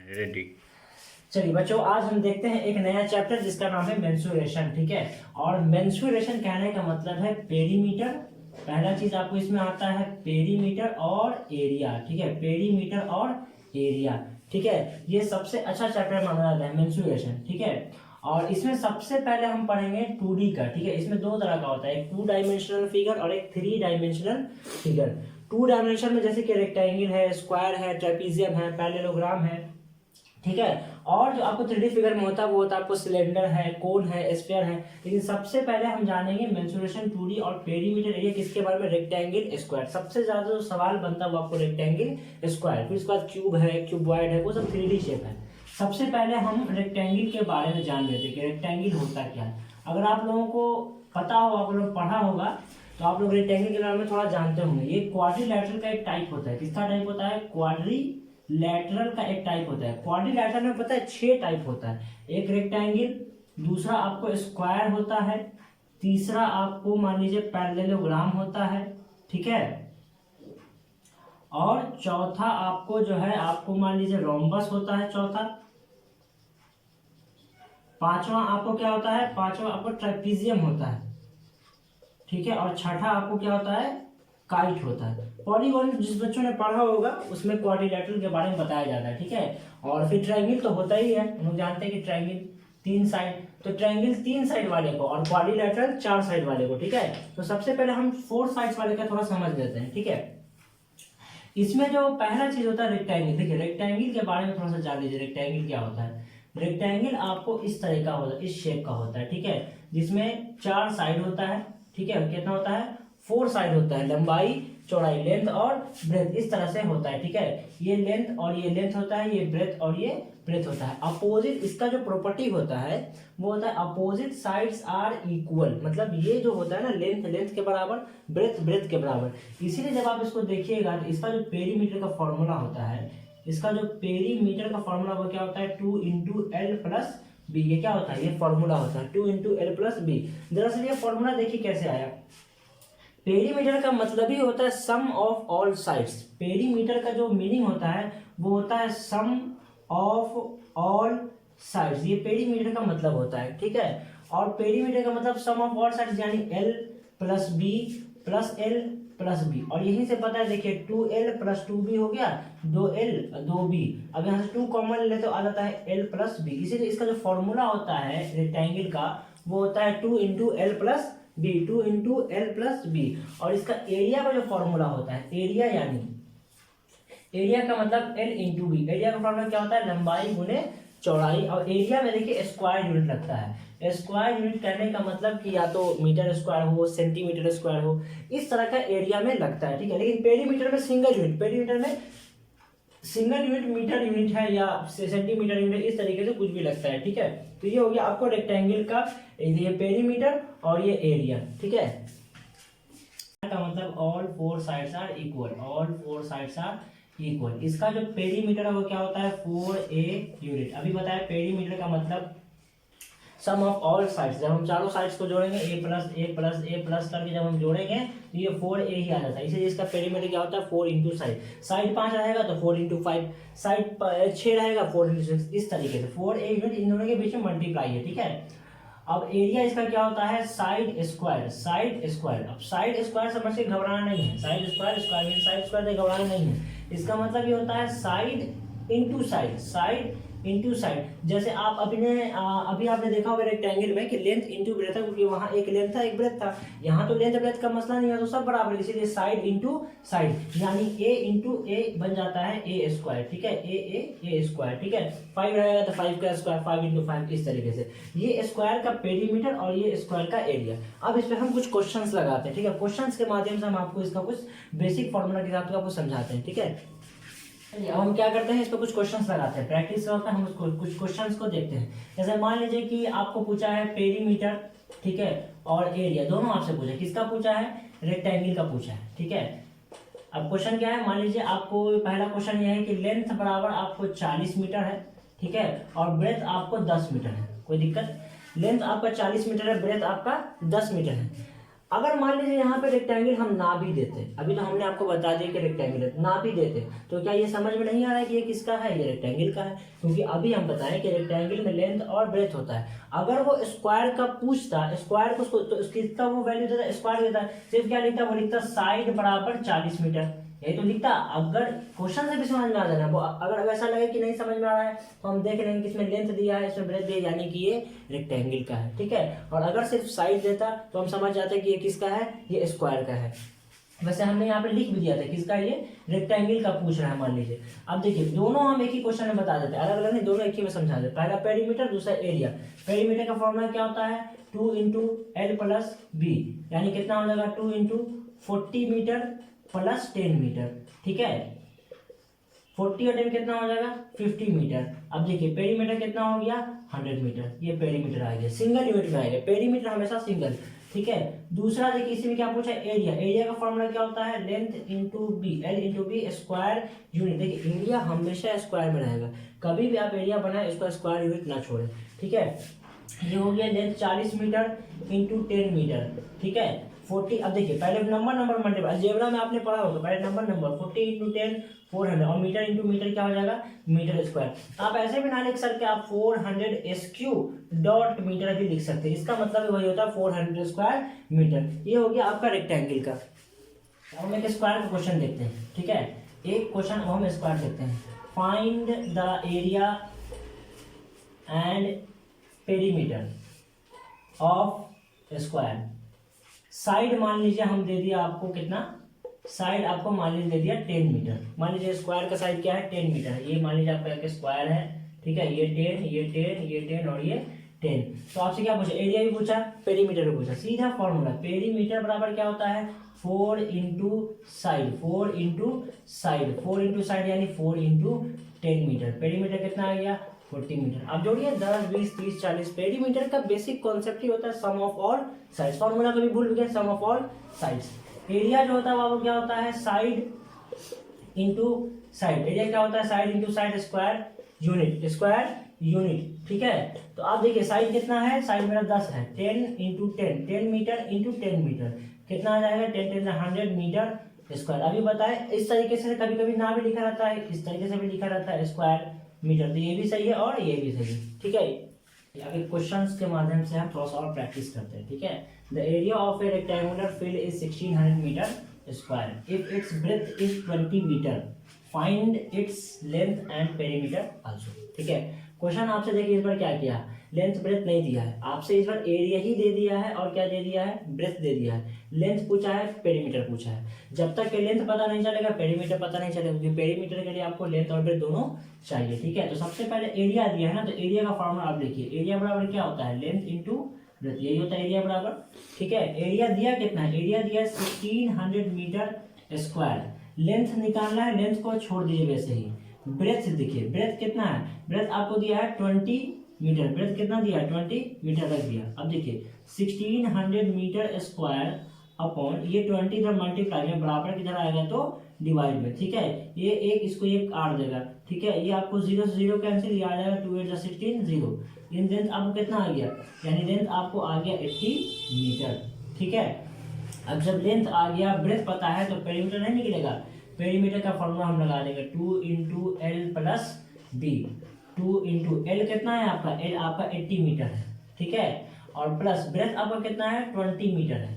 Ready. चलिए बच्चों, आज हम देखते हैं एक नया चैप्टर जिसका नाम है मेंसुरेशन। ठीक है, और मेंसुरेशन कहने का मतलब है पेरीमीटर। पहला चीज आपको इसमें आता है पेरीमीटर और एरिया। ठीक है, पेरीमीटर और एरिया। ठीक है, ये सबसे अच्छा चैप्टर माना जाता है मेंसुरेशन। ठीक है, और इसमें सबसे पहले हम पढ़ेंगे 2D का। ठीक है, इसमें दो तरह का होता है, एक 2 डायमेंशनल फिगर और एक 3 डायमेंशनल फिगर। 2 डायमेंशन में जैसे कि रेक्टेंगल है, स्क्वायर है, ट्रेपीजियम है, पैरेललोग्राम है। ठीक है, और जो आपको 3D फिगर में होता है वो होता है आपको सिलेंडर है, कोन है, स्फीयर है। लेकिन सबसे पहले हम जानेंगे मेंसुरेशन 2D और पेरीमीटर एरिया किसके बारे में, रेक्टेंगल, स्क्वायर। सबसे ज्यादा जो सवाल बनता है वो आपको रेक्टेंगल, स्क्वायर, फिर उसके बाद क्यूब है, क्यूबॉइड है, वो सब 3D शेप है। सबसे पहले हम रेक्टेंगल के बारे में जान लेते हैं कि रेक्टेंगल होता क्या है। अगर आप लोगों को पता हो, आप लोग पढ़ा होगा, तो आप लोग रेक्टेंगल के बारे में थोड़ा जानते होंगे। ये क्वाड्रिलैटरल का एक टाइप होता है। किसका टाइप होता है, क्वाड्रिलैटरल का एक टाइप होता है। क्वाड्रिलैटरल में पता है 6 टाइप होता है। एक रेक्टेंगल, दूसरा आपको स्क्वायर होता है, तीसरा आपको मान लीजिए पैरेललोग्राम होता है। ठीक है, और चौथा आपको जो है आपको मान लीजिए रोम्बस होता है चौथा। पांचवा आपको क्या होता है, पांचवा आपको ट्रेपीजियम होता है। ठीक है, और छठा आपको क्या होता है, काइट होता है। पॉलीगॉन जिस बच्चों ने पढ़ा होगा उसमें क्वाड्रिलैटरल के बारे में बताया जाता है। ठीक है, और फिर ट्रायंगल तो होता ही है, हम लोग जानते हैं कि ट्रायंगल 3 साइड, तो ट्रायंगल 3 साइड वाले को और क्वाड्रिलैटरल 4 साइड वाले को। ठीक है, तो सबसे पहले हम 4 साइड्स वाले का थोड़ा समझ लेते हैं। ठीक है, इसमें जो पहला चीज होता है रेक्टेंगल। देखिए रेक्टेंगल के बारे में थोड़ा सा जान लीजिए, रेक्टेंगल क्या होता है। रेक्टेंगल आपको इस तरह का होता है, इस शेप का होता है। ठीक है, जिसमें 4 साइड होता है। ठीक है, कितना होता है, 4 साइड होता है, लंबाई, चौड़ाई, लेंथ और ब्रेथ, इस तरह से होता है। ठीक है, ये लेंथ और ये लेंथ होता है, ये ब्रेथ और ये ब्रेथ होता है। अपोजिट इसका जो प्रॉपर्टी होता है वो होता है अपोजिट साइड्स आर इक्वल। मतलब ये जो होता है ना, लेंथ लेंथ के बराबर, ब्रेथ ब्रेथ के बराबर। इसीलिए जब आप इसको देखिएगा तो इसका जो पेरीमीटर का फॉर्मूला होता है, इसका जो पेरीमीटर का फॉर्मूला वो क्या होता है, 2 इंटू एल प्लस बी। ये क्या होता है, ये फॉर्मूला होता है 2 इंटू एल प्लस बी। दरअसल ये फॉर्मूला देखिए कैसे आया। पेरीमीटर का मतलब ही होता है सम ऑफ ऑल साइड्स। पेरीमीटर का जो मीनिंग होता है वो होता है सम ऑफ ऑल साइड्स, ये पेरीमीटर का मतलब होता है। ठीक है, और पेरीमीटर का मतलब सम ऑफ ऑल साइड्स, यानी L plus B plus L plus B. और यहीं से पता है, देखिए 2l प्लस 2b हो गया, 2l 2b। अब यहाँ से 2 कॉमन ले तो आ जाता है l प्लस बी। इसीलिए इसका जो फॉर्मूला होता है रेक्टेंगल का वो होता है 2 into L plus B, 2 into L plus B. और इसका एरिया का जो फॉर्मूला होता है, एरिया यानी एरिया का मतलब एल इंटू बी। एरिया का फॉर्मूला क्या होता है, लंबाई गुने चौड़ाई। और एरिया में देखिए स्क्वायर यूनिट लगता है। स्क्वायर यूनिट कहने का मतलब कि या तो मीटर स्क्वायर हो, सेंटीमीटर स्क्वायर हो, इस तरह का एरिया में लगता है। ठीक है, लेकिन पेरीमीटर में सिंगल यूनिट, पेरीमीटर में सिंगल यूनिट मीटर यूनिट है या सेंटीमीटर यूनिट, इस तरीके से कुछ भी लगता है। ठीक है, तो ये हो गया आपको रेक्टेंगल का ये पेरीमीटर और ये एरिया। ठीक है, का मतलब all 4 sides are equal, all 4 sides are equal. इसका जो पेरीमीटर है वो क्या होता है, 4a यूनिट। अभी बताया पेरीमीटर का मतलब सम ऑफ ऑल साइड्स। जब हम चारों साइड्स को जोड़ेंगे a plus A plus A plus करके जब हम जोड़ेंगे तो ये 4a ही आ जाता है। इसलिए इसका पेरीमीटर क्या होता है, 4 इंटू साइड। साइड 5 रहेगा तो 4 इंटू 5, साइड 6 रहेगा 4 इंटू 6, इस तरीके से 4a यूनिट इन दोनों के बीच में मल्टीप्लाई है। ठीक है, अब एरिया इसका क्या होता है, साइड स्क्वायर, साइड स्क्वायर। अब साइड स्क्वायर समझ के घबराना नहीं है, side square, square mean side square से घबराना नहीं है। इसका मतलब ये होता है side into side, side into side. जैसे आप अपने अभी आपने देखा होगा रेक्टेंगल में कि लेंथ इंटू ब्रेथ था, क्योंकि वहां एक लेंथ था एक ब्रेथ था। यहाँ तो लेंथ ब्रेथ का मसला नहीं है, तो सब बराबर है, इसीलिए साइड इंटू साइड, यानी a इंटू ए बन जाता है ए स्क्वायर। ठीक है, ए स्क्वायर। ठीक है, 5 रहेगा तो 5 का स्क्वायर, 5 इंटू 5, इस तरीके से। ये स्क्वायर का पेरीमीटर और ये स्क्वायर का एरिया। अब इस पर हम कुछ क्वेश्चंस लगाते हैं। ठीक है, क्वेश्चंस के माध्यम से हम आपको इसका कुछ बेसिक फॉर्मूला के हिसाब से आपको समझाते हैं। ठीक है, अब हम क्या करते हैं, इस पर कुछ क्वेश्चंस लगाते हैं, प्रैक्टिस करते हैं, हम उसको कुछ क्वेश्चंस को देखते हैं। जैसे मान लीजिए कि आपको पूछा है पेरीमीटर, ठीक है, और एरिया, दोनों आपसे पूछा है। किसका पूछा है, रेक्टेंगल का पूछा है। ठीक है, अब क्वेश्चन क्या है, मान लीजिए आपको पहला क्वेश्चन यह है कि लेंथ बराबर आपको 40 मीटर है। ठीक है, और ब्रेथ आपको 10 मीटर है। कोई दिक्कत, लेंथ आपका 40 मीटर है, ब्रेथ आपका 10 मीटर है। अगर मान लीजिए यहाँ पे रेक्टेंगल हम ना भी देते, अभी तो हमने आपको बता दिया कि रेक्टेंगल है, ना भी देते तो क्या ये समझ में नहीं आ रहा है कि ये किसका है, ये रेक्टेंगल का है, क्योंकि अभी हम बताएं कि रेक्टेंगल में लेंथ और ब्रेथ होता है। अगर वो स्क्वायर का पूछता, स्क्वायर को तो कितना वो वैल्यू देता, स्क्वायर देता है, सिर्फ क्या लिखता, वो लिखता साइड बराबर 40 मीटर, यही तो लिखता। अगर क्वेश्चन से भी समझ में आ जाना, वो अगर ऐसा लगे कि नहीं समझ में आ रहा है तो हम देख लेंगे कि इसमें लेंथ दिया है, इसमें ब्रेथ दिया, यानी कि ये रेक्टेंगल का है, ठीक है। और अगर सिर्फ साइड देता तो हम समझ जाते कि ये किसका है, ये स्क्वायर का है। वैसे हमने यहाँ पे लिख भी दिया था किसका, ये रेक्टेंगल का पूछ रहा है मान लीजिए। अब देखिए दोनों हम एक ही क्वेश्चन में बता देते हैं, अलग अलग नहीं, दोनों एक ही में समझा देते। पहला पेरीमीटर, दूसरा एरिया। पेरीमीटर का फॉर्मूला क्या होता है, 2 इंटू एल प्लस बी, यानी कितना हो जाएगा 2 इंटू 40 मीटर प्लस 10 मीटर, ठीक है। 40 और 10 कितना हो जाएगा 50 मीटर। अब देखिए पेरीमीटर कितना हो गया 100 मीटर, ये पेरीमीटर आ गया, सिंगल यूनिट में आएगा, पेरीमीटर हमेशा सिंगल, ठीक है। दूसरा देखिए इसी में क्या पूछा है, एरिया। एरिया का फॉर्मूला क्या होता है, length into B, L into B square unit. देखिए एरिया हमेशा स्क्वायर में रहेगा, कभी भी आप एरिया बनाए इसको स्क्वायर यूनिट ना छोड़े, ठीक है। ये हो गया लेंथ 40 मीटर इंटू 10 मीटर, ठीक है। 40, अब देखिए पहले नंबर मल्टीप्लाई, जेबरा में आपने पढ़ा होगा, पहले नंबर 40 इंटू 10 400, और मीटर इंटू मीटर क्या हो जाएगा मीटर स्क्वायर। आप ऐसे भी ना लिख सकते, आप 400 SQ डॉट मीटर भी लिख सकते हैं, इसका मतलब वही होता है 400 स्क्वायर मीटर। ये हो गया आपका रेक्टेंगल का। हम एक स्क्वायर का क्वेश्चन देखते हैं, ठीक है। एक क्वेश्चन हम स्क्वायर देखते हैं, find the area and perimeter of square. Side मान लीजिए हम दे दिया आपको कितना, साइड आपको मान लीजिए दे दिया 10 मीटर। मान लीजिए स्क्वायर का साइड क्या है 10 मीटर है, ये मान लीजिए आपका एक स्क्वायर है, ठीक है। ये 10, ये 10, ये 10 और ये 10। तो आपसे क्या पूछा, एरिया भी पूछा, पेरीमीटर भी पूछा। सीधा फॉर्मूला, पेरीमीटर बराबर क्या होता है 4 into side, 4 into side, 4 into side यानी 4 इंटू 10 मीटर। पेरीमीटर कितना आ गया 40 मीटर। अब जोड़िए 10, 20, 30, 40। पेरीमीटर का बेसिक कॉन्सेप्ट ही होता है सम ऑफ ऑल साइड्स। फॉर्मूला कभी भूल गए, सम ऑफ ऑल साइड्स। एरिया जो होता है वो क्या होता है, साइड इंटू साइड। एरिया क्या होता है, side into side square unit, square unit, ठीक है। तो आप देखिए साइड कितना है, साइड मेरा 10 है, 10 इंटू 10, 10 मीटर इंटू 10 मीटर कितना आ जाएगा 10 10 100 मीटर स्क्वायर। अभी बताए इस तरीके से कभी कभी ना भी लिखा रहता है, इस तरीके से भी लिखा रहता है स्क्वायर मीटर, तो ये भी सही है और ये भी सही है, ठीक है। आगे क्वेश्चंस के माध्यम से हम थोड़ा सा और प्रैक्टिस करते हैं, ठीक है। The area of a rectangular field is 1600 metre square if it's breadth is 20 metre, find its length and perimeter also, ठीक है। क्वेश्चन आपसे देखिए इस बार क्या किया, लेंथ ब्रेथ नहीं दिया है आपसे, इस बार एरिया ही दे दिया है और क्या दे दिया है ब्रेथ दे दिया है। लेंथ पूछा है, पेरीमीटर पूछा है। जब तक के लेंथ पता नहीं चलेगा पेरीमीटर पता नहीं चलेगा, क्योंकि पेरीमीटर के लिए आपको लेंथ और ब्रेथ दोनों चाहिए, ठीक है। तो सबसे पहले एरिया दिया है ना, तो एरिया का फॉर्मूला आप देखिए, एरिया बराबर क्या होता है लेंथ इंटू ब्रेथ, यही होता है एरिया बराबर, ठीक है। एरिया दिया कितना है, एरिया दिया 1600 मीटर स्क्वायर। लेंथ निकालना है, लेंथ को छोड़ दीजिए वैसे ही। ब्रेथ देखिए, ब्रेथ कितना है, ब्रेथ आपको दिया है 20 मीटर, ब्रेथ कितना दिया है 20 मीटर तक दिया। अब देखिए 1600 मीटर स्क्वायर अपॉन ये 20 इधर मल्टीप्लाई में बराबर किधर आएगा तो डिवाइड में, ठीक है। ये एक इसको एक आर देगा, ठीक है। ये आपको 0 से 0 कैंसिल, ये आ जाएगा 2 8 16 0। इन लेंथ आपको कितना आ गया, यानी लेंथ आपको आ गया 80 मीटर, ठीक है। अब जब लेंथ आ गया, ब्रेथ पता है, तो पेरीमीटर नहीं निकलेगा। पेरीमीटर का फॉर्मूला हम लगा देंगे 2 into L plus B. 2 into L कितना है आपका, एल आपका 80 मीटर है, ठीक है। और प्लस ब्रेथ आपका कितना है 20 मीटर है।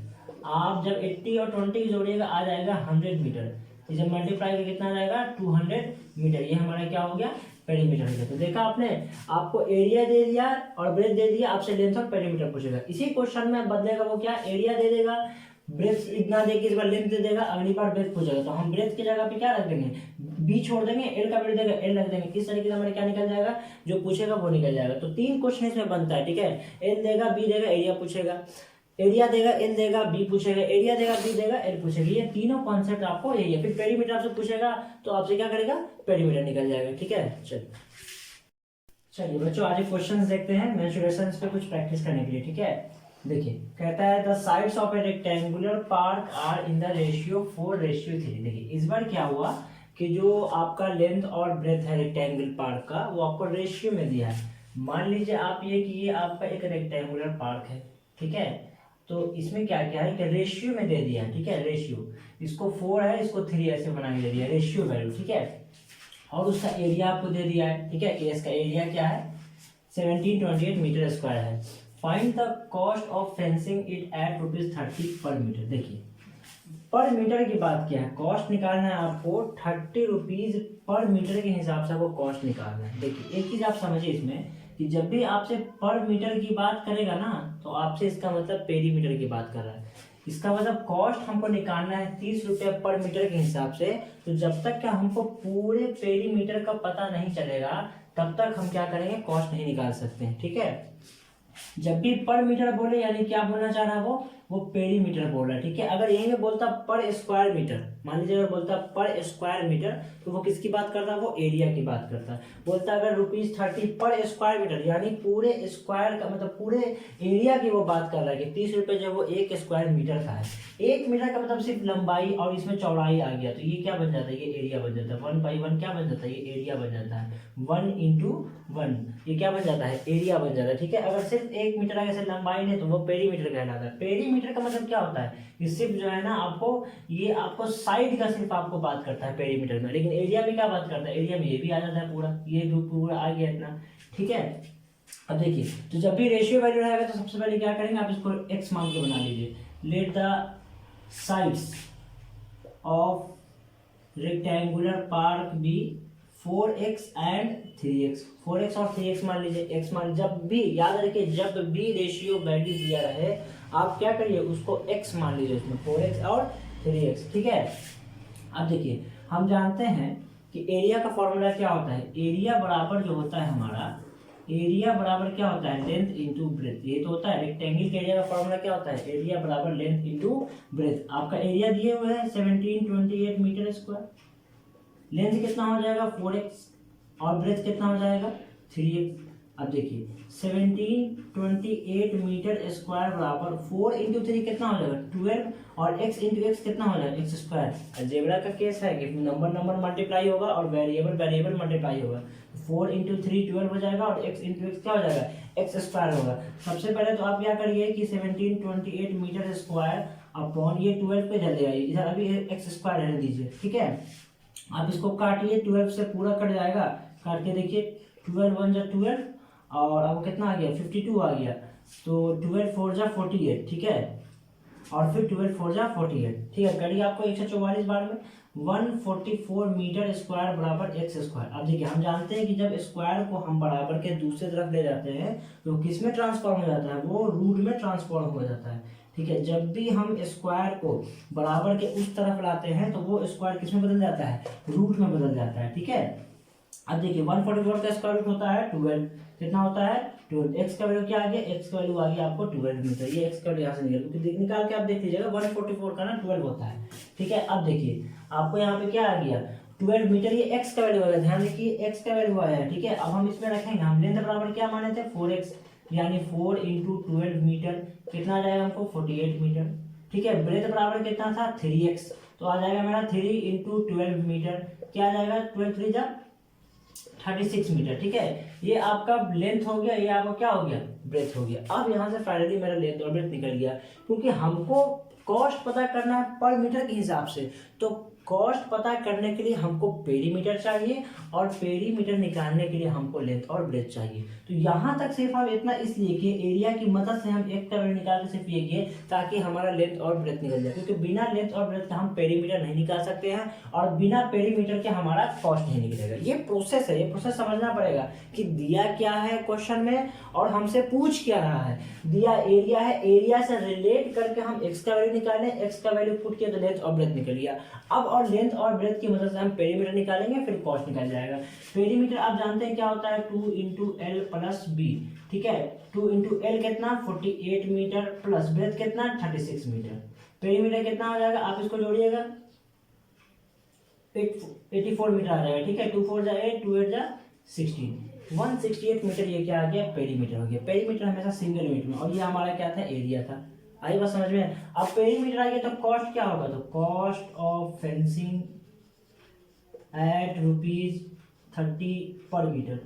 आप जब 80 और 20 जोड़िएगा आ जाएगा 100 मीटर, इसे मल्टीप्लाई करके कितना आ जाएगा 200 मीटर। ये हमारा क्या हो गया पेरीमीटर हो गया। तो देखा आपने, आपको एरिया दे दिया और ब्रेथ दे दिया, आपसे लेंथ और पेरीमीटर पूछेगा। इसी क्वेश्चन में बदलेगा वो क्या, एरिया दे देगा, ब्रेथ इतना देके इस बार लेंथ दे देगा, अगली बार ब्रेथ पूछेगा तो हम ब्रेथ की जगह पे क्या रख देंगे, बी छोड़ देंगे, एल का ब्रेथ देगा एल रख देंगे। इस तरीके से हमारे क्या निकल जाएगा, जो पूछेगा वो निकल जाएगा। तो 3 क्वेश्चन इसमें बनता है, ठीक है। एल देगा, बी देगा, एरिया पूछेगा, एरिया देगा, एल देगा, बी पूछेगा, एरिया देगा, बी देगा, एल पूछेगा। ये तीनों कॉन्सेप्ट आपको यही है। फिर पेरीमीटर आपसे पूछेगा तो आपसे क्या करेगा, पेरीमीटर निकल जाएगा, ठीक है। चलिए बच्चों आज क्वेश्चंस देखते हैं मेंसुरेशंस पे कुछ प्रैक्टिस करने के लिए, ठीक है। देखिए कहता है the sides of a rectangular park are in the ratio 4:3। देखिए इस बार क्या हुआ कि जो आपका लेंथ और ब्रेथ है रेक्टेंगल पार्क का, वो आपको रेशियो में दिया है। मान लीजिए आप ये कि ये आपका एक रेक्टेंगुलर पार्क है, ठीक है। तो इसमें क्या क्या है कि रेशियो में दे दिया है, ठीक है, रेशियो, इसको 4 है, इसको 3 ऐसे बना के दे दिया रेशियो वैल्यू, ठीक है। और उसका एरिया आपको दे दिया है, ठीक है, कि इसका एरिया क्या है 1728 मीटर स्क्वायर है। Find the cost of fencing it at ₹30 पर मीटर। देखिए पर मीटर की बात क्या है, कॉस्ट निकालना है आपको 30 रुपीज पर मीटर के हिसाब से आपको कॉस्ट निकालना है। देखिए एक चीज आप समझिए इसमें कि जब भी आपसे पर मीटर की बात करेगा ना तो आपसे इसका मतलब पेरीमीटर की बात कर रहा है। इसका मतलब कॉस्ट हमको निकालना है 30 रुपये पर मीटर के हिसाब से। तो जब तक क्या हमको पूरे पेरीमीटर का पता नहीं चलेगा तब तक हम क्या करेंगे, कॉस्ट नहीं निकाल सकते हैं, ठीक है। जब भी पर मीटर बोले यानी क्या बोलना चाह रहा है वो पेरीमीटर बोल रहा है, ठीक है। अगर यही में बोलता पर स्क्वायर मीटर, मान लीजिए अगर बोलता पर स्क्वायर मीटर तो वो किसकी बात करता है, वो एरिया की बात करता है। बोलता अगर ₹30 पर स्क्वायर मीटर यानी पूरे स्क्वायर का मतलब पूरे एरिया की वो बात कर रहा है कि 30 रुपये जो वो 1 स्क्वायर मीटर का है। 1 मीटर का मतलब सिर्फ लंबाई और इसमें चौड़ाई आ गया तो ये क्या बन जाता है, ये एरिया बन जाता है। 1/1 क्या बन जाता है, ये एरिया बन जाता है। 1 × 1 ये क्या बन जाता है, एरिया बन जाता है, ठीक है। अगर सिर्फ 1 मीटर आगे से लंबाई नहीं तो वो पेरीमीटर कहलाता है। पेरीमीटर का मतलब क्या होता है कि सिर्फ जो है ना आपको ये आपको साइड का सिर्फ आपको बात करता है पेरीमीटर में, लेकिन एरिया में क्या बात करता है, एरिया में ये भी आ जाता है पूरा, ये भी पूरा आ गया इतना, ठीक है। अब देखिए तो जब भी रेशियो वैल्यू रहेगा तो सबसे पहले क्या करेंगे, आप इसको x मान के बना लीजिए। Let the sides of rectangular park be 4x and 3x। 4x और 3x मान लीजिए। x मान जब भी याद रखिए जब भी रेशियो वैल्यू दिया रहे आप क्या करिए उसको x मान लीजिए, इसमें 4x और 3x, ठीक है। अब देखिए हम जानते हैं कि एरिया का फॉर्मूला क्या होता है, एरिया बराबर जो होता है हमारा, एरिया बराबर क्या होता है, लेंथ इंटू ब्रेथ। ये तो होता है रेक्टेंगल के एरिया का फॉर्मूला क्या होता है, एरिया बराबर लेंथ इंटू ब्रेथ। आपका एरिया दिए हुए है 1728 मीटर स्क्वायर, लेंथ कितना हो जाएगा 4x और ब्रेथ कितना हो जाएगा 3x। अब देखिए 1728 मीटर स्क्वायर बराबर 4 × 3 कितना हो जाएगा 12 और x × x कितना हो जाएगा x स्क्वायर। अलजेब्रा का केस है कि नंबर मल्टीप्लाई होगा और वेरिएबल मल्टीप्लाई होगा। 4 × 3 12 हो जाएगा और x × x क्या हो जाएगा x स्क्वायर होगा। सबसे पहले तो आप क्या करिए कि 1728 मीटर स्क्वायर अपॉन ये 12 पे चले जाइए, इधर अभी x स्क्वायर रहने दीजिए, ठीक है। आप इसको काटिए 12 से पूरा कट जाएगा, काट के देखिए 12 × 1 = 12 और अब कितना आ गया 52 आ गया, तो 12 × 4 = 48, ठीक है। और फिर 12 × 4 = 48, ठीक है। करिए आपको 144 बार में 144 मीटर स्क्वायर बराबर x स्क्वायर। अब देखिए हम जानते हैं कि जब स्क्वायर को हम बराबर के दूसरे तरफ ले जाते हैं तो किस में ट्रांसफॉर्म हो जाता है, वो रूट में ट्रांसफॉर्म हो जाता है, ठीक है। जब भी हम स्क्वायर को बराबर के उस तरफ लाते हैं तो वो स्क्वायर किस में बदल जाता है, रूट में बदल जाता है, ठीक है। अब देखिए 144 का स्क्वायर रूट होता है 12, कितना होता है 12। x का वैल्यू क्या आ गया, x का वैल्यू आ गया आपको 12 मीटर। ये x का वैल्यू यहाँ से निकाल के आप देख लीजिएगा 144 का ना 12 होता है, ठीक है। अब देखिए आपको यहाँ पे क्या आ गया 12 मीटर, ये x का वैल्यू आ गया, ध्यान देखिए x का वैल्यू आया है, ठीक है। अब हम इसमें रखेंगे हम लेंथ बराबर क्या माने थे 4x यानी 4 × 12 मीटर कितना आ जाएगा हमको 48 मीटर, ठीक है। ब्रेथ बराबर कितना था 3x तो आ जाएगा मेरा 3 × 12 मीटर, क्या आ जाएगा 12 × 3 = 36 मीटर, ठीक है। ये आपका लेंथ हो गया, ये आपका क्या हो गया ब्रेथ हो गया। अब यहाँ से फाइनली मेरा लेंथ और ब्रेथ निकल गया, क्योंकि हमको कॉस्ट पता करना है पर मीटर के हिसाब से। तो कॉस्ट पता करने के लिए हमको पेरीमीटर चाहिए और पेरीमीटर निकालने के लिए हमको लेंथ और ब्रेथ चाहिए। तो यहाँ तक सिर्फ हम इतना इसलिए कि एरिया की मदद से हम एक का वैल्यू निकाल के सिर्फ ये किए ताकि हमारा लेंथ और ब्रेथ निकल जाए, क्योंकि बिना लेंथ और ब्रेथ का हम पेरीमीटर नहीं निकाल सकते हैं और बिना पेरीमीटर के हमारा कॉस्ट नहीं निकलेगा। ये प्रोसेस है, ये प्रोसेस समझना पड़ेगा कि दिया क्या है क्वेश्चन में और हमसे पूछ क्या रहा है। दिया एरिया है, एरिया से रिलेट करके हम एक्स का वैल्यू निकालें, एक्स का वैल्यू पुट किया तो लेंथ और ब्रेथ निकल गया। अब और लेंथ और ब्रेथ की मदद से हम पेरीमीटर निकालेंगे, फिर कॉस्ट निकल जाएगा। पेरीमीटर आप जानते हैं क्या होता है 2 × L + B, ठीक है। 2 × L कितना 48 मीटर प्लस ब्रेथ कितना 36 मीटर। पेरीमीटर कितना हो जाएगा आप इसको जोड़िएगा 84 मीटर आ जाएगा, ठीक है। 2 × 4 = 8, 2 × 8 = 16, 168 मीटर ये क्या आ गया पेरीमीटर हो गया। पेरीमीटर हमेशा सिंगल यूनिट में, और ये हमारा क्या था एरिया था। आई बात समझ में। अब पेरीमीटर आ गया तो कॉस्ट क्या होगा, तो कॉस्ट ऑफ फेंसिंग एट ₹30 पर मीटर।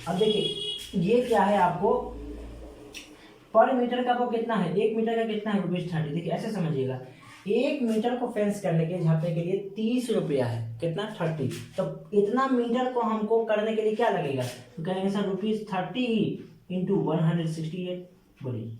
अब देखिए ये क्या है आपको पर मीटर का वो कितना है, 1 मीटर का कितना है, ₹30। देखिए ऐसे समझिएगा, 1 मीटर को फेंस करने के झापने के लिए 30 रुपया है, कितना 30। तो इतना मीटर को हमको करने के लिए क्या लगेगा, तो कहेंगे सर ₹30 ही इंटू 168। बोलिए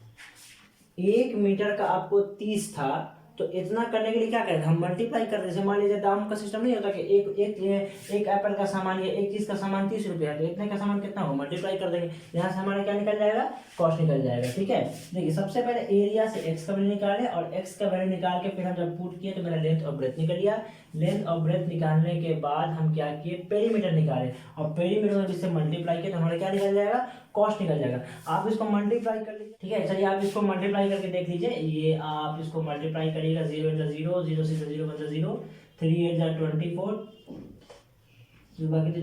1 मीटर का आपको 30 था, तो इतना करने के लिए क्या करेंगे, हम मल्टीप्लाई कर, जैसे मान लीजिए दाम का सिस्टम नहीं होता कि एक एप्पल का सामान या एक चीज का सामान 30 रुपया है, तो इतने का सामान कितना हो, मल्टीप्लाई कर देंगे, यहाँ से हमारा क्या निकल जाएगा, कॉस्ट निकल जाएगा। ठीक है, देखिए सबसे पहले एरिया से एक्स का वैल्यू निकाले और एक्स का वैल्यू निकाल के फिर हम जब पुट किए तो मेरा लेंथ और ब्रेथ निकल गया। लेंथ और ब्रेथ निकालने के बाद हम क्या किए, पेरीमीटर निकाले और पेरीमीटर जिससे मल्टीप्लाई किए तो हमारा क्या निकल जाएगा, कॉस्ट निकल जाएगा। आप इसको मल्टीप्लाई कर लीजिए। ठीक है, चलिए आप इसको मल्टीप्लाई करके देख लीजिए, ये आप इसको मल्टीप्लाई करिएगा, 0 × 0, 0 से 0 बचा 0, 3 × 24, बाकी तो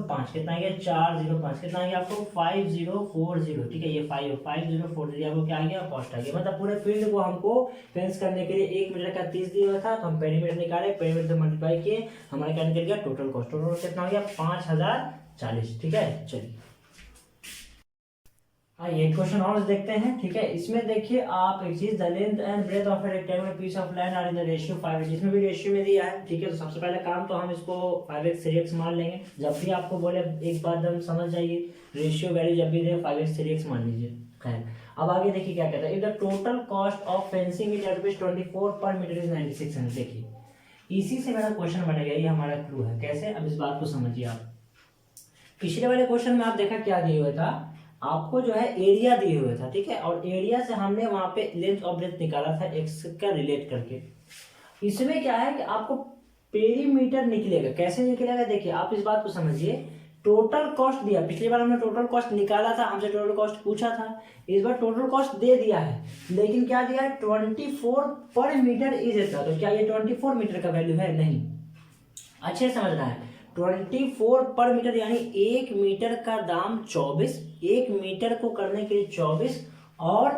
5 कितना आ गया, 405 कितना आ गया आपको, 5040। ठीक है, ये 5040 आपको क्या आ गया, कॉस्ट आ गया। मतलब पूरे फील्ड को हमको फेंस करने के लिए 1 मीटर का 30 दिया हुआ था, तो हम पेरीमीटर निकाले, पेरीमीटर से मल्टीप्लाई किए, हमारा क्या निकल गया, टोटल कॉस्ट। टोटल कितना हो गया, 5040। ठीक है, चलिए आइए क्वेश्चन और देखते हैं। ठीक है, इसमें देखिए आप एक चीज, the length and breadth of a rectangular piece of land are in the ratio 5x, इसमें भी रेशियो में दिया है। ठीक है, तो सबसे पहले काम तो हम इसको 5x 3x मान लेंगे। जब भी आपको बोले एक बात हम समझ जाइए, रेशियो वैल्यू जब भी दे 5x 3x मान लीजिए। खैर अब आगे देखिए क्या कहता है, if the total cost of fencing it at 24 पर मीटर इज 9600। देखिए इसी से मेरा क्वेश्चन बनेगा, ये हमारा क्लू है। कैसे, अब इस बात को समझिए आप। पिछले वाले क्वेश्चन में आप देखा क्या दिया हुआ था, आपको जो है एरिया दिए हुए था। ठीक है, और एरिया से हमने वहां पे लेंथ और ब्रेथ निकाला था एक्स का रिलेट करके। इसमें क्या है कि आपको पेरीमीटर निकलेगा। कैसे निकलेगा, देखिए आप इस बात को समझिए। टोटल कॉस्ट दिया, पिछली बार हमने टोटल कॉस्ट निकाला था, हमसे टोटल कॉस्ट पूछा था, इस बार टोटल कॉस्ट दे दिया है, लेकिन क्या दिया है, 24 पर मीटर इज इतना। तो क्या ये 24 मीटर का वैल्यू है, नहीं, अच्छे समझना है। 24 पर मीटर यानी 1 मीटर का दाम 24, 1 मीटर को करने के लिए 24, और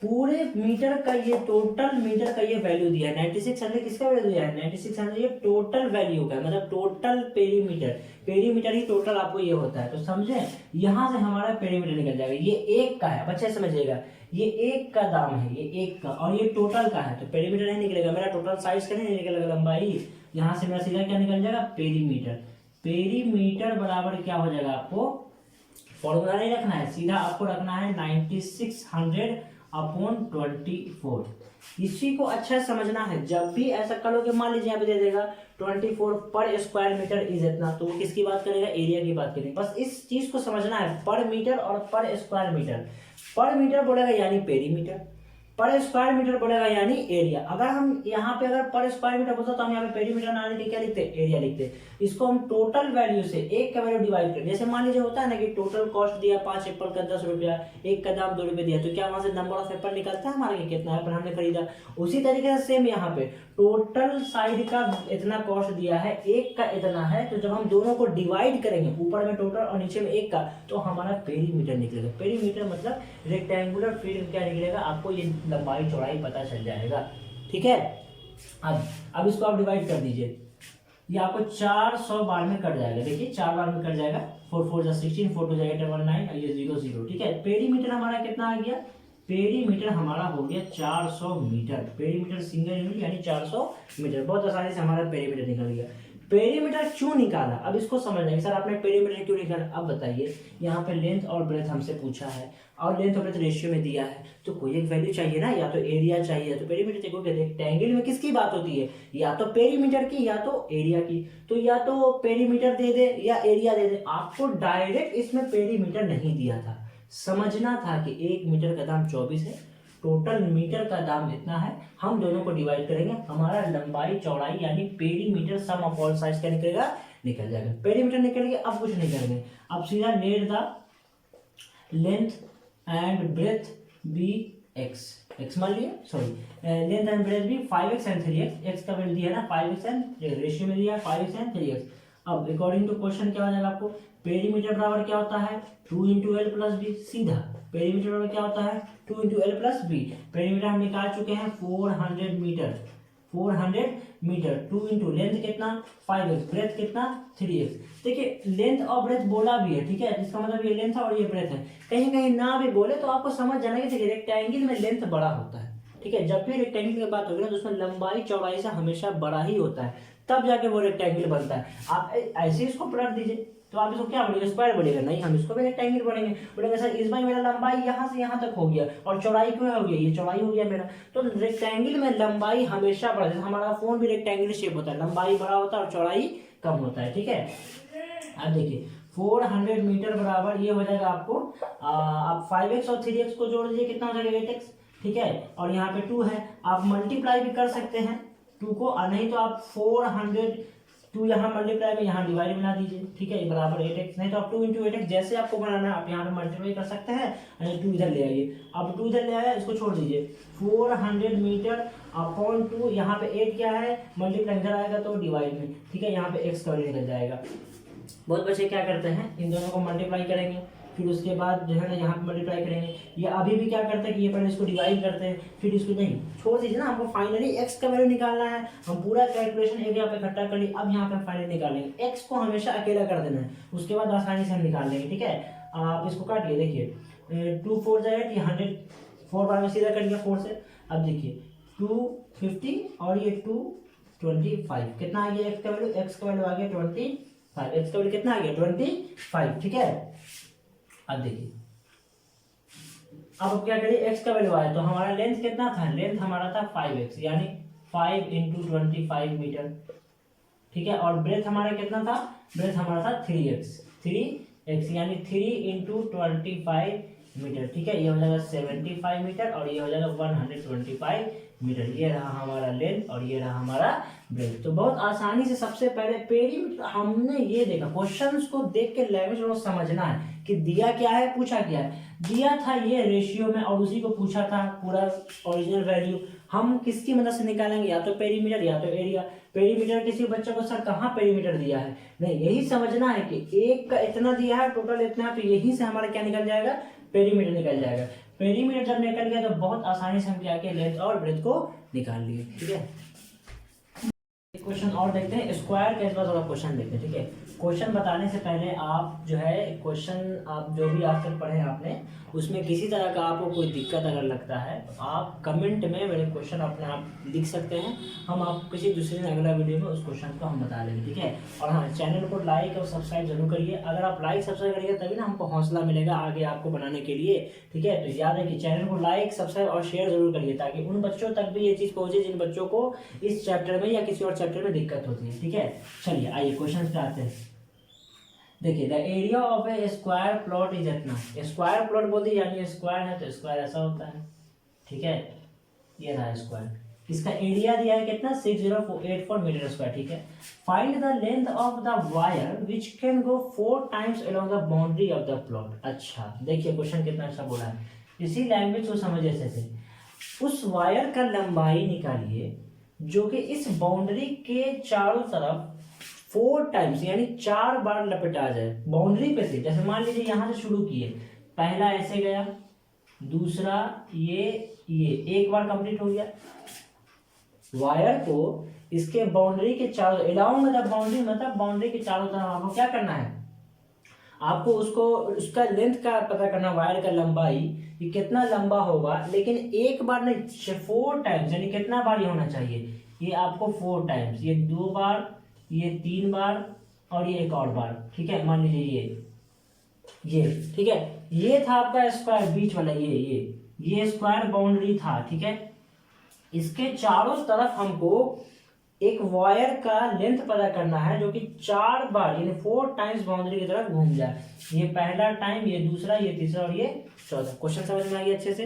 पूरे मीटर का ये टोटल मीटर का ये वैल्यू दिया है 9600। किसका वैल्यू दिया है, 9600 ये टोटल वैल्यू का, मतलब टोटल पेरीमीटर। पेरीमीटर ही टोटल आपको ये होता है, तो समझे, यहां से हमारा पेरीमीटर निकल जाएगा। ये 1 का है, बच्चे समझिएगा, ये 1 का दाम है, ये 1 का, और ये टोटल का है, तो पेरीमीटर नहीं निकलेगा मेरा, टोटल साइज का नहीं निकलेगा, लंबाई। यहां से मेरा सीधा क्या निकल जाएगा, पेरीमीटर। पेरीमीटर बराबर क्या हो जाएगा, आपको फॉर्मूला नहीं रखना है, सीधा आपको रखना है 9600/24। इसी को अच्छा समझना है। जब भी ऐसा करोगे, मान लीजिए यहाँ पे दे देगा 24 पर स्क्वायर मीटर इज इतना, तो वो किसकी बात करेगा, एरिया की बात करेगा। बस इस चीज को समझना है, पर मीटर और पर स्क्वायर मीटर। पर मीटर बोलेगा यानी पेरीमीटर, पर स्क्वायर मीटर बोलेगा यानी एरिया। अगर हम यहाँ पे अगर पर स्क्वायर मीटर बोलते तो हम यहाँ पे पेरीमीटर ना लिख के क्या लिखते, एरिया लिखते। इसको हम टोटल वैल्यू से 1 का वैल्यू डिवाइड करें। जैसे मान लीजिए होता है ना कि टोटल कॉस्ट दिया 5 एप्पल का 10 रुपया, 1 का दाम 2 रुपये दिया, तो क्या वहां से नंबर ऑफ एप्पल निकलता है हमारा कि कितना एप्पल हमने खरीदा। उसी तरीके से सेम यहाँ पे टोटल साइड का इतना कॉस्ट दिया है, 1 का इतना है, तो जब हम दोनों को डिवाइड करेंगे, ऊपर में टोटल और नीचे में 1 का, तो हमारा पेरीमीटर निकलेगा। पेरीमीटर मतलब रेक्टेंगुलर फील्ड क्या निकलेगा, आपको ये लंबाई चौड़ाई पता चल जाएगा। ठीक है, अब इसको आप डिवाइड कर दीजिए, ये आपको 400 बार में कट जाएगा। देखिए 4 बार में कट जाएगा, 4 4 जा 16, 4 2 जाएगा 19, और ये 0 0। ठीक है, पेरीमीटर हमारा कितना आ गया, पेरीमीटर हमारा हो गया 400 मीटर। पेरीमीटर सिंगल यूनिट यानी 400 मीटर। बहुत आसानी से हमारा पेरीमीटर निकल गया। पेरीमीटर क्यों निकाला, अब इसको समझ लेंगे। सर आपने पेरीमीटर क्यों निकाला, अब बताइए। यहाँ पे लेंथ और ब्रेथ हमसे पूछा है, और लेंथ और ब्रेथ रेशियो में दिया है, तो कोई एक वैल्यू चाहिए ना, या तो एरिया चाहिए। तो पेरीमीटर देखोगे, रेक्टेंगल में किसकी बात होती है, या तो पेरीमीटर की या तो एरिया की। तो या तो पेरीमीटर दे दे या एरिया दे दे, आपको डायरेक्ट इसमें पेरीमीटर नहीं दिया था। समझना था कि 1 मीटर का दाम 24 है, टोटल मीटर का दाम इतना है, हम दोनों को डिवाइड करेंगे, हमारा लंबाई चौड़ाई यानी perimeter sum of all sides क्या निकलेगा, निकल जाएगा। पेरीमीटर निकल गया, अब कुछ नहीं करेंगे, अब सीधा let the length and breadth be X मान लिया, सॉरी लेंथ एंड ब्रेथ भी 5x एंड 3x, एक्स का वैल्यू दिया ना 5x एंड रेशियो में दिया 5x एंड 3x। अब अकॉर्डिंग टू क्वेश्चन क्या हो जाएगा, आपको पेरीमीटर बराबर क्या होता है 2 × l + b। सीधा पेरीमीटर बराबर क्या होता है 2 × l + b। पेरीमीटर हम निकाल चुके हैं 400 मीटर, 400 मीटर, 2 इंटू लेंथ कितना 5x, ब्रेथ कितना 3x। देखिए लेंथ और ब्रेथ बोला भी है, ठीक है, इसका मतलब ये लेंथ है और ये ब्रेथ है। कहीं कहीं ना भी बोले तो आपको समझ जाना कि रेक्टेंगल में लेंथ बड़ा होता है, ठीक है। जब भी रेक्टेंगल की बात होगी ना तो उसमें लंबाई चौड़ाई से हमेशा बड़ा ही होता है, तब जाके वो रेक्टेंगल बनता है। आप ऐसे इसको पलट दीजिए तो आप इसको क्या बोलेंगे, स्क्वायर बोलेगा, नहीं हम इसको भी रेक्टेंगल बोलेंगे। बोलेंगे सर इस बार मेरा लंबाई यहाँ से यहाँ तक हो गया और चौड़ाई क्यों हो गया, ये चौड़ाई हो गया मेरा। तो रेक्टेंगल में लंबाई हमेशा बढ़ा, जैसे हमारा फोन भी रेक्टेंगल शेप होता है, लंबाई बड़ा होता है और चौड़ाई कम होता है, ठीक है। अब देखिए 400 मीटर बराबर ये हो जाएगा आपको, आप 5x और 3x को जोड़ दीजिए, कितना हो जाएगा 8x, ठीक है। और यहाँ पे 2 है, आप मल्टीप्लाई भी कर सकते हैं 2 को, और नहीं तो आप 400 2 यहाँ मल्टीप्लाई में यहाँ डिवाइड बना दीजिए, ठीक है, बराबर 8x, नहीं तो आप 2 इंटू 8x जैसे आपको बनाना है आप यहाँ पे मल्टीप्लाई कर सकते हैं, 2 इधर ले आइए। अब 2 इधर ले आया, इसको छोड़ दीजिए, 400 मीटर अपॉन 2, यहाँ पे 8 क्या है, मल्टीप्लाई इधर आएगा तो डिवाइड में, ठीक है, यहाँ पे x का वैल्यू निकल जाएगा। बहुत बच्चे क्या करते हैं, इन दोनों को मल्टीप्लाई करेंगे, फिर उसके बाद जो है ना यहाँ पे मल्टीप्लाई करेंगे, ये अभी भी क्या करते हैं कि ये पहले इसको डिवाइड करते हैं, फिर इसको नहीं छोड़ दीजिए ना, हमको फाइनली x का वैल्यू निकालना है। हम पूरा कैलकुलेशन एक यहाँ पे इकट्ठा कर लिया, अब यहाँ पे फाइनली निकालेंगे, x को हमेशा अकेला कर देना है, उसके बाद आसानी से हम निकाल लेंगे, ठीक है। आप इसको काटिए, देखिए 2 4 जाए 100, 4 बार में सीधा कर लिया 4 से। अब देखिए 250 और ये 225, कितना आ गया x का वैल्यू, x का वैल्यू आ गया 25, x का वैल्यू कितना आ गया 25, ठीक है। अब देखिए अब क्या करिए, x का वैल्यू आया तो हमारा लेंथ कितना था, लेंथ हमारा था 5x, यानी 5 इंटू 25 मीटर, ठीक है। और ब्रेथ हमारा कितना था, ब्रेथ हमारा था 3x यानी 3 इंटू 25 मीटर, ठीक है। ये हो जाएगा 75 मीटर और ये हो जाएगा 125 मीटर। ये रहा हमारा लेंथ और ये रहा हमारा ब्रेथ। तो बहुत आसानी से सबसे पहले पेरीमीटर हमने ये देखा, क्वेश्चंस को देख के लैंग्वेज में समझना है कि दिया क्या है, पूछा क्या है। दिया था ये रेशियो में और उसी को पूछा था पूरा ओरिजिनल वैल्यू। हम किसकी मदद से निकालेंगे, या तो पेरीमीटर या तो एरिया। पेरीमीटर किसी बच्चे को सर कहाँ पेरीमीटर दिया है, नहीं, यही समझना है कि एक का इतना दिया है, टोटल इतना, तो यही से हमारा क्या निकल जाएगा, पेरीमीटर निकल जाएगा। पेरीमीटर जब निकल गया तो बहुत आसानी से हम क्या किया, लेंथ और ब्रेथ को निकाल लिए, ठीक है। क्वेश्चन और देखते हैं, स्क्वायर का इस बार थोड़ा क्वेश्चन देखते हैं, ठीक है। क्वेश्चन बताने से पहले आप जो है क्वेश्चन आप जो भी आज तक पढ़े आपने उसमें किसी तरह का आपको कोई दिक्कत अगर लगता है तो आप कमेंट में मेरे क्वेश्चन अपने आप लिख सकते हैं, हम आप किसी दूसरे दिन अगला वीडियो में उस क्वेश्चन को हम बता देंगे, ठीक है। और हाँ, चैनल को लाइक और सब्सक्राइब जरूर करिए, अगर आप लाइक सब्सक्राइब करिएगा तभी ना हमको हौसला मिलेगा आगे आपको बनाने के लिए, ठीक है। तो याद है कि चैनल को लाइक सब्सक्राइब और शेयर जरूर करिए ताकि उन बच्चों तक भी ये चीज़ पहुँचे जिन बच्चों को इस चैप्टर में या किसी और चैप्टर में दिक्कत होती है, ठीक है। चलिए आइए क्वेश्चन पे आते हैं। देखिए the area of A square plot is इतना, स्क्वायर प्लॉट बोल दी यानी स्क्वायर है तो स्क्वायर ऐसा होता है, ठीक है। ये रहा स्क्वायर, इसका एरिया दिया है कितना 6084 मीटर स्क्वायर, ठीक है। Find the length of the wire which can go 4 times along the boundary of the plot. अच्छा देखिए क्वेश्चन कितना अच्छा बोला है, इसी लैंग्वेज को समझिए ऐसे, उस वायर का लंबाई निकालिए जो कि इस बाउंड्री के चारों तरफ 4 टाइम्स यानी 4 बार लपेटा जाए बाउंड्री पे से। जैसे मान लीजिए यहाँ से शुरू किए, पहला ऐसे गया, दूसरा ये एक बार कंप्लीट हो गया। वायर को इसके बाउंड्री के चारों अलाउंग द बाउंड्री, मतलब बाउंड्री के चारों तरफ आपको क्या करना है, आपको उसका लेंथ का पता करना, वायर का लंबाई ये कितना लंबा होगा, लेकिन एक बार नहीं 4 टाइम्स, यानी कितना बार ये होना चाहिए, ये आपको 4 टाइम्स, ये 2 बार, ये 3 बार और ये एक और बार, ठीक है। मान लीजिए ये ठीक है, ये था आपका स्क्वायर बीच वाला, ये स्क्वायर बाउंड्री था, ठीक है। इसके चारों तरफ हमको एक वायर का लेंथ पता करना है जो कि 4 बार यानी 4 टाइम्स बाउंड्री की तरफ घूम जाए। ये पहला टाइम, ये दूसरा, ये तीसरा और ये चौथा। क्वेश्चन समझ में आ गया अच्छे से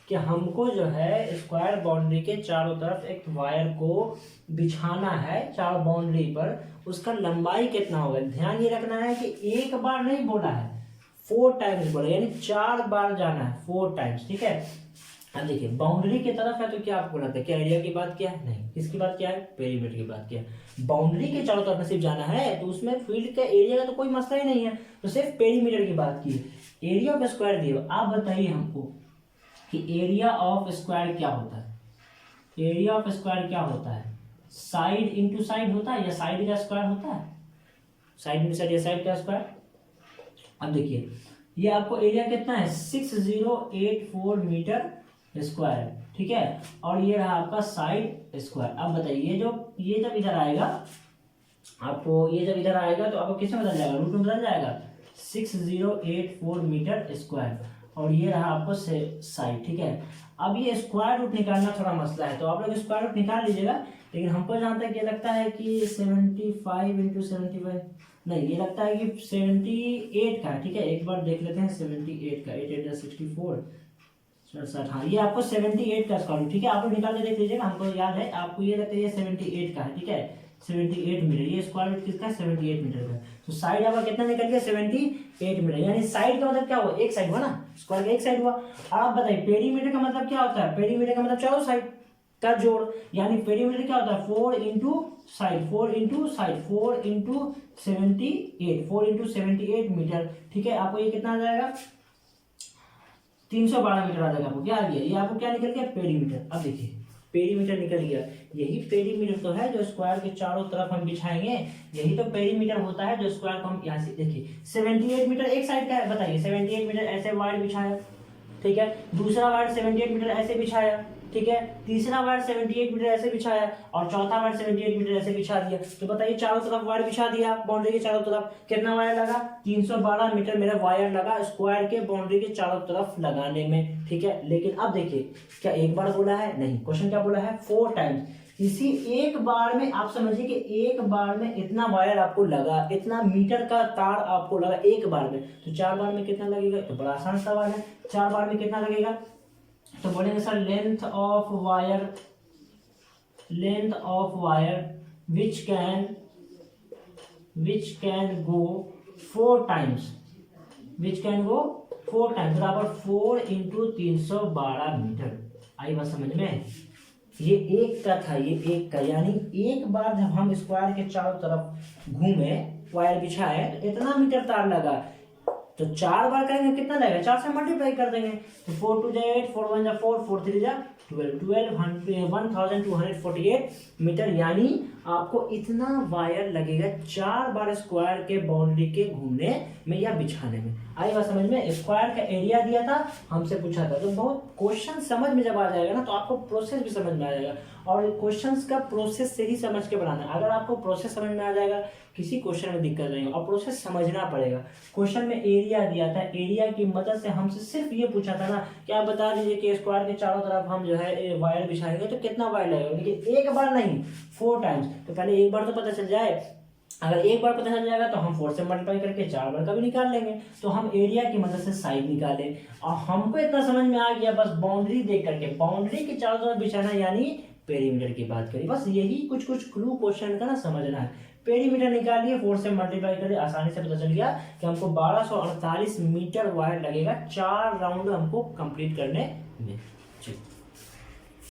कि हमको जो है स्क्वायर बाउंड्री के चारों तरफ एक वायर को बिछाना है 4 बाउंड्री पर, उसका लंबाई कितना होगा। ध्यान ये रखना है कि एक बार नहीं बोला है, 4 टाइम्स बोला, यानी 4 बार जाना है 4 टाइम्स, ठीक है। अब देखिए बाउंड्री की तरफ है तो क्या आपको लगता है, क्या एरिया की बात क्या है, नहीं, किसकी बात क्या है, पेरीमीटर की बात क्या है। बाउंड्री के चारों तरफ सिर्फ जाना है तो उसमें फील्ड का एरिया का तो कोई मसला ही नहीं है, तो सिर्फ पेरीमीटर की बात की। एरिया ऑफ स्क्वायर दिया, आप बताइए हमको कि एरिया ऑफ स्क्वायर क्या होता है, एरिया ऑफ स्क्वायर क्या होता है। साइड इंटू साइड होता है या साइड का स्क्वायर होता है, साइड इंटू साइड या साइड का स्क्वायर। अब देखिए ये आपको एरिया कितना है 6084 मीटर स्क्वायर, ठीक है, और ये रहा आपका साइड स्क्वायर। अब बताइए ये जब इधर आएगा आपको, ये जब इधर आएगा तो आपको किसमें बदल जाएगा, रूट में बदल जाएगा 6084 मीटर स्क्वायर, और ये रहा आपको साइड, ठीक है। अब ये स्क्वायर रूट निकालना थोड़ा मसला है, तो आप लोग स्क्वायर रूट निकाल लीजिएगा, लेकिन हमको जहाँ तक ये लगता है कि 75 इंटू 75 नहीं, ये लगता है कि 78 का है, ठीक है। एक बार देख लेते हैं 78 का, 8 8 64 67, हाँ ये आपको 78 का स्क्वायर रूट, ठीक है। आप लोग निकाल के देख लीजिएगा, हमको याद है, आपको ये लगता है ये 78 का है, ठीक है, 78 मीटर, ये स्क्वायर रूट किसका है 78 मीटर का। तो साइड आपका कितना निकल गया 78 मीटर, यानी साइड का मतलब क्या हुआ, एक साइड हुआ ना, स्क्वायर का एक साइड हुआ। आप बताइए पेरीमीटर का मतलब क्या होता है, पेरीमीटर का मतलब चारों साइड का जोड़, यानी पेरीमीटर क्या होता है 4 into side, 4 into side, 4 into 78, 4 into 78 metre, ठीक है। आपको ये कितना आ जाएगा 312 मीटर आ जाएगा। आपको क्या आ गया, ये आपको क्या निकल गया पेरीमीटर। अब देखिए पेरीमीटर निकल गया, यही पेरीमीटर तो है जो स्क्वायर के चारों तरफ हम बिछाएंगे, यही तो पेरीमीटर होता है जो स्क्वायर को हम यहाँ से देखिए 78 मीटर एक साइड का है, बताइए 78 मीटर ऐसे वायर बिछाया, ठीक है, दूसरा वायर 78 मीटर ऐसे बिछाया, ठीक है, तीसरा वायर 78 मीटर ऐसे बिछाया, और चौथा वायर 78 मीटर ऐसे बिछा दिया। तो बताइए चारों तरफ वायर बिछा दिया, बाउंड्री के चारों तरफ कितना वायर लगा 312 मीटर मेरा वायर लगा स्क्वायर के बाउंड्री के चारों तरफ लगाने में, ठीक है। लेकिन अब देखिए क्या एक बार बोला है, नहीं, क्वेश्चन क्या बोला है 4 टाइम्स। इसी एक बार में आप समझिए कि एक बार में इतना वायर आपको लगा, इतना मीटर का तार आपको लगा एक बार में, तो 4 बार में कितना लगेगा, तो बड़ा आसान सवाल है, 4 बार में कितना लगेगा, तो बोलेंगे sir length of wire which can go 4 times, बराबर 4 इंटू 312 मीटर। आई बात समझ में, ये एक का था, ये एक का, यानी एक बार जब हम स्क्वायर के चारों तरफ घूमे वायर बिछाए तो इतना मीटर तार लगा, तो 4 बार करेंगे कितना लगेगा, 4 से मल्टीप्लाई कर देंगे, तो 4 2 जा 8, 4 1 जा 4, 4 3 जा 1248 मीटर, यानी आपको इतना वायर लगेगा 4 बार स्क्वायर के बाउंड्री के घूमने में या बिछाने में। आई बात समझ में, स्क्वायर का एरिया दिया था, हमसे पूछा था, तो बहुत क्वेश्चन समझ में जब आ जाएगा ना तो आपको प्रोसेस भी समझ में आ जाएगा, और क्वेश्चंस का प्रोसेस से ही समझ के बनाना है। अगर आपको प्रोसेस समझ में आ जाएगा किसी क्वेश्चन में दिक्कत नहीं, और प्रोसेस समझना पड़ेगा। क्वेश्चन में एरिया दिया था, एरिया की मदद से हमसे सिर्फ ये पूछा था ना कि आप बता दीजिए कि स्क्वायर के चारों तरफ हम जो है वायर बिछाएंगे तो कितना वायर लगेगा, लेकिन एक बार नहीं 4 टाइम्स। तो पहले एक बार तो पता चल जाए, अगर एक बार पता चल जाएगा तो हम 4 से मल्टीप्लाई करके 4 बार का भी निकाल लेंगे। तो हम एरिया की मदद से साइड निकालें, और हमको इतना समझ में आ गया बस बाउंड्री देख करके, बाउंड्री के चारों तरफ बिछाना यानी पेरीमीटर की बात करी, बस यही कुछ क्लू क्वेश्चन का ना समझना है। पेरीमीटर निकालिए, 4 से मल्टीप्लाई करिए, आसानी से पता चल गया कि हमको 1248 मीटर वायर लगेगा 4 राउंड हमको कंप्लीट करने में।